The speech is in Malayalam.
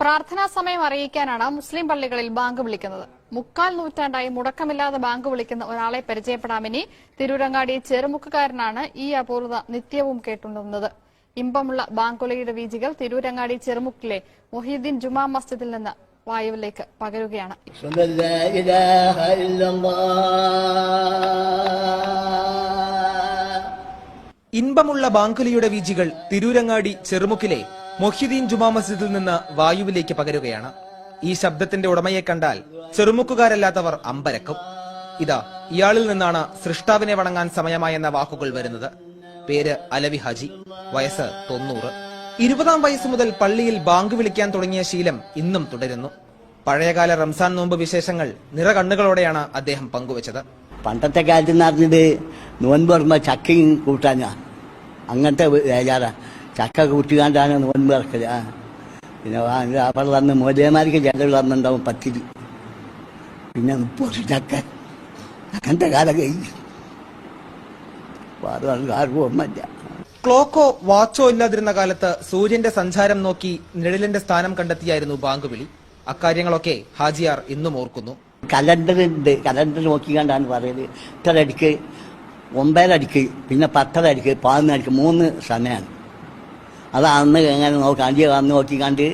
പ്രാർത്ഥനാ സമയം അറിയിക്കാനാണ് മുസ്ലിം പള്ളികളിൽ ബാങ്ക് വിളിക്കുന്നത്. 3/4 നൂറ്റാണ്ടായി മുടക്കമില്ലാതെ ബാങ്ക് വിളിക്കുന്ന ഒരാളെ പരിചയപ്പെടാമിനി. തിരൂരങ്ങാടി ചെറുമുക്കുകാരനാണ് ഈ അപൂർവത നിത്യവും കേട്ടുണ്ടുന്നത്. ഇമ്പമുള്ള ബാങ്കുലയുടെ വീജികൾ തിരൂരങ്ങാടി ചെറുമുക്കിലെ മൊഹീദ്ദീൻ ജുമാ മസ്ജിദിൽ നിന്ന് വായുവിലേക്ക് പകരുകയാണ്. ഇൻപമുള്ള ബാങ്കുലിയുടെ വീജികൾ തിരൂരങ്ങാടി ചെറുമുക്കിലെ മൊഹീദ്ദീൻ ജുമാ മസ്ജിദിൽ നിന്ന് വായുവിലേക്ക് പകരുകയാണ്. ഈ ശബ്ദത്തിന്റെ ഉടമയെ കണ്ടാൽ ചെറുമുക്കുകാരല്ലാത്തവർ അമ്പരക്കും. ഇതാ ഇയാളിൽ നിന്നാണ് സൃഷ്ടാവിനെ വണങ്ങാൻ സമയമായെന്ന വാക്കുകൾ വരുന്നത്. പേര് അലവി ഹാജി, വയസ്സ് 90. 20-ാം വയസ്സ് മുതൽ പള്ളിയിൽ ബാങ്ക് വിളിക്കാൻ തുടങ്ങിയ ശീലം ഇന്നും തുടരുന്നു. പഴയകാല റംസാൻ നോമ്പ് വിശേഷങ്ങൾ നിറകണ്ണുകളോടെയാണ് അദ്ദേഹം പങ്കുവച്ചത്. പണ്ടത്തെ കാലത്ത് നടന്നത് നോൻപ് പറയുമ്പോൾ ചക്കയും കൂട്ടാനാ, അങ്ങനത്തെ വേജാറാ. ചക്ക കൂട്ടിക്കാണ്ടാണ് നോൻപ് ഇറക്കല്. പിന്നെ അവിടെ വന്ന് മോദിയമാർക്ക് ചിലവ് വന്നുണ്ടാവും 10, പിന്നെ 30 ചക്ക. അങ്ങനത്തെ കാലം കഴിഞ്ഞു. ആർക്കും ഓർമ്മയില്ല. ക്ലോക്കോ വാച്ചോ ഇല്ലാതിരുന്ന കാലത്ത് സൂര്യന്റെ സഞ്ചാരം നോക്കി നിഴലിന്റെ സ്ഥാനം കണ്ടെത്തിയായിരുന്നു ബാങ്ക് വിളി. അക്കാര്യങ്ങളൊക്കെ ഹാജിയാർ ഇന്നും ഓർക്കുന്നു. കലണ്ടറുണ്ട്, കലണ്ടർ നോക്കിക്കാണ്ടാണ് പറയല്. 8:30 അടിക്ക്, 9:30 അടിക്ക്, പിന്നെ 10:30 അടിക്ക്, 11 അടിക്ക്, 3 സമയമാണ്. അത് അന്ന് എങ്ങനെ നോക്കാം, അഞ്ച് അന്ന് നോക്കിക്കാണ്ട്